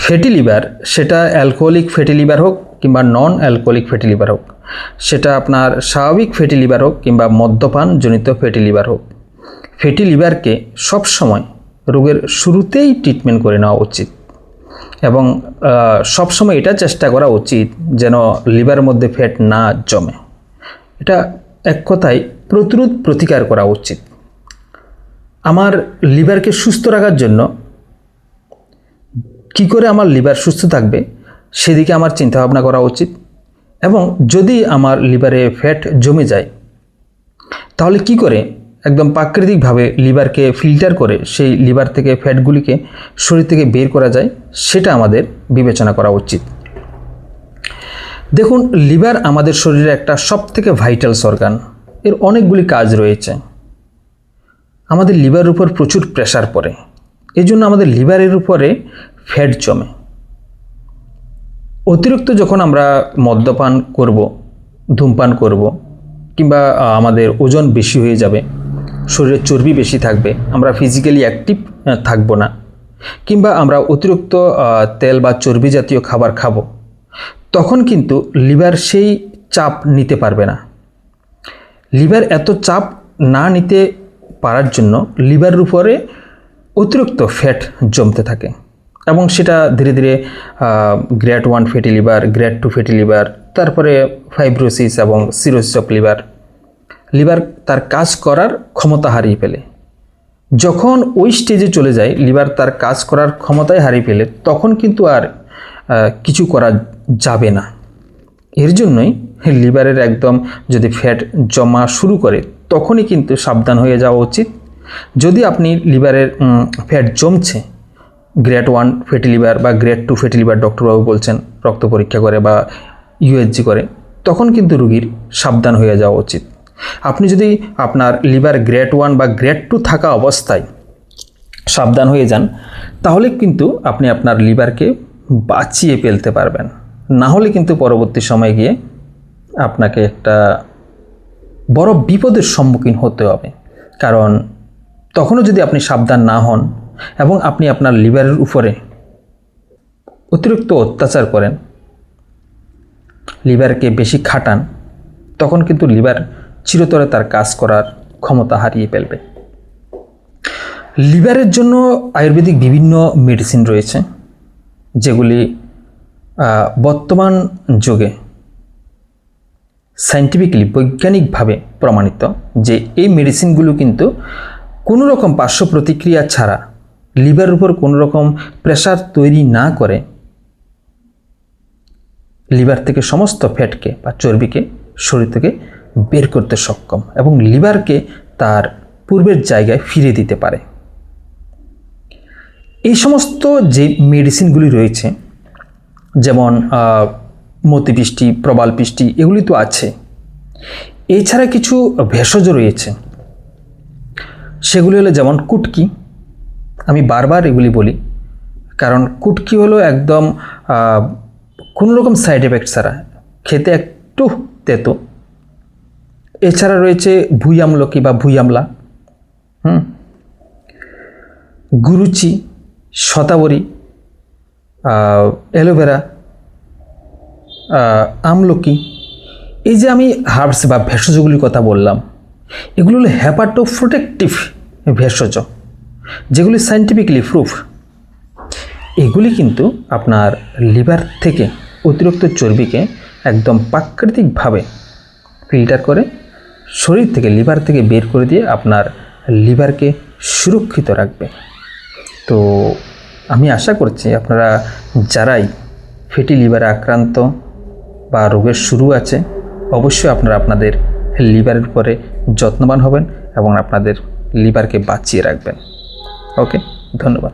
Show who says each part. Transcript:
Speaker 1: Fatty liver, সেটা alcoholic fatty liver হোক কিংবা নন অ্যালকোহলিক ফ্যাটি লিভার হোক, সেটা আপনার স্বাভাবিক ফ্যাটি লিভার হোক কিংবা মদ্যপানজনিত ফ্যাটি লিভার হোক, ফ্যাটি লিভারকে সবসময় রোগের শুরুতেই ট্রিটমেন্ট করে নেওয়া উচিত এবং সবসময় এটা চেষ্টা করা উচিত যেন লিভারের মধ্যে ফ্যাট না জমে। এটা এক কথায় প্রতিকার করা উচিত। আমার লিভারকে সুস্থ রাখার জন্য কি করে আমার লিভার সুস্থ থাকবে সেদিকে আমার চিন্তা ভাবনা করা উচিত এবং যদি আমার লিভারে ফ্যাট জমে যায় তাহলে কি করে একদম প্রাকৃতিকভাবে লিভারকে ফিল্টার করে সেই লিভার থেকে ফ্যাটগুলিকে শরীর থেকে বের করা যায় সেটা আমাদের বিবেচনা করা উচিত। দেখুন, লিভার আমাদের শরীরের একটা সবথেকে ভাইটালস অর্গান। এর অনেকগুলি কাজ রয়েছে। আমাদের লিভারের উপর প্রচুর প্রেসার পড়ে, এই জন্য আমাদের লিভারের উপরে ফ্যাট জমে। অতিরিক্ত যখন আমরা মদ্যপান করব, ধূমপান করব কিংবা আমাদের ওজন বেশি হয়ে যাবে, শরীরে চর্বি বেশি থাকবে, আমরা ফিজিক্যালি অ্যাক্টিভ থাকবো না, কিংবা আমরা অতিরিক্ত তেল বা চর্বি জাতীয় খাবার খাবো, তখন কিন্তু লিভার সেই চাপ নিতে পারবে না। লিভার এত চাপ না নিতে পারার জন্য লিভারের উপরে অতিরিক্ত ফ্যাট জমতে থাকে এবং সেটা ধীরে ধীরে grade 1 fatty liver, grade 2 fatty liver, তারপরে ফাইব্রোসিস এবং সিরোসিস অফ লিভার। লিভার তার কাজ করার ক্ষমতা হারিয়ে ফেলে। যখন ওই স্টেজে চলে যায়, লিভার তার কাজ করার ক্ষমতায় হারিয়ে ফেলে, তখন কিন্তু আর কিছু করা যাবে না। এর জন্যই লিভারের একদম যদি ফ্যাট জমা শুরু করে তখনই কিন্তু সাবধান হয়ে যাওয়া উচিত। যদি আপনি লিভারের ফ্যাট জমছে, গ্রেড 1 ফ্যাটি লিভার বা গ্রেড 2 ফ্যাটি লিভার ডক্টরবাবু বলছেন রক্ত পরীক্ষা করে বা ইউএসজি করে, তখন কিন্তু রোগীর সাবধান হয়ে যাওয়া উচিত। আপনি যদি আপনার লিভার গ্রেড 1 বা গ্রেড 2 থাকা অবস্থায় সাবধান হয়ে যান, তাহলে কিন্তু আপনি আপনার লিভারকে বাঁচিয়ে ফেলতে পারবেন। না হলে কিন্তু পরবর্তী সময়ে গিয়ে আপনাকে একটা বড় বিপদের সম্মুখীন হতে হবে। কারণ তখনও যদি আপনি সাবধান না হন এবং আপনি আপনার লিভারের উপরে অতিরিক্ত অত্যাচার করেন, লিভারকে বেশি খাটান, তখন কিন্তু লিভার চিরতরে তার কাজ করার ক্ষমতা হারিয়ে ফেলবে। লিভারের জন্য আয়ুর্বেদিক বিভিন্ন মেডিসিন রয়েছে, যেগুলি বর্তমান যুগে সায়েন্টিফিক্যালি বৈজ্ঞানিকভাবে প্রমাণিত যে এই মেডিসিনগুলো কিন্তু কোনো রকম পার্শ্ব প্রতিক্রিয়া ছাড়া, লিভারের উপর কোনো রকম প্রেশার তৈরি না করে লিভার থেকে সমস্ত ফ্যাটকে বা চর্বিকে শরীর থেকে বের করতে সক্ষম এবং লিভারকে তার পূর্বের জায়গায় ফিরে দিতে পারে। এই সমস্ত যে মেডিসিনগুলি রয়েছে, যেমন মতিপিষ্টি, প্রবালপিষ্টি, এগুলি তো আছে। এছাড়া কিছু ভেষজ রয়েছে, সেগুলি হলো যেমন কুটকি। আমি বারবার এগুলি বলি কারণ কুটকি হলো একদম কোনো রকম সাইড এফেক্ট ছাড়া, খেতে একটু তেতো। এছাড়া রয়েছে ভুঁই আমলকি বা ভুঁই আমলা, গুরুচি, শতাবরী, অ্যালোভেরা, আমলকি। এই যে আমি হার্বস বা ভেষজগুলির কথা বললাম, এগুলো হলো হ্যাপাটোপ্রোটেক্টিভ ভেষজ, যেগুলি সায়েন্টিফিক্যালি প্রুফ। এগুলি কিন্তু আপনার লিভার থেকে অতিরিক্ত চর্বিকে একদম প্রাকৃতিকভাবে ফিল্টার করে শরীর থেকে, লিভার থেকে বের করে দিয়ে আপনার লিভারকে সুরক্ষিত রাখবে। তো আমি আশা করছি আপনারা যারাই ফ্যাটি লিভারে আক্রান্ত বা রোগের শুরু আছে, অবশ্যই আপনারা আপনাদের লিভারের উপরে যত্নবান হবেন এবং আপনাদের লিভারকে বাঁচিয়ে রাখবেন। ওকে, ধন্যবাদ।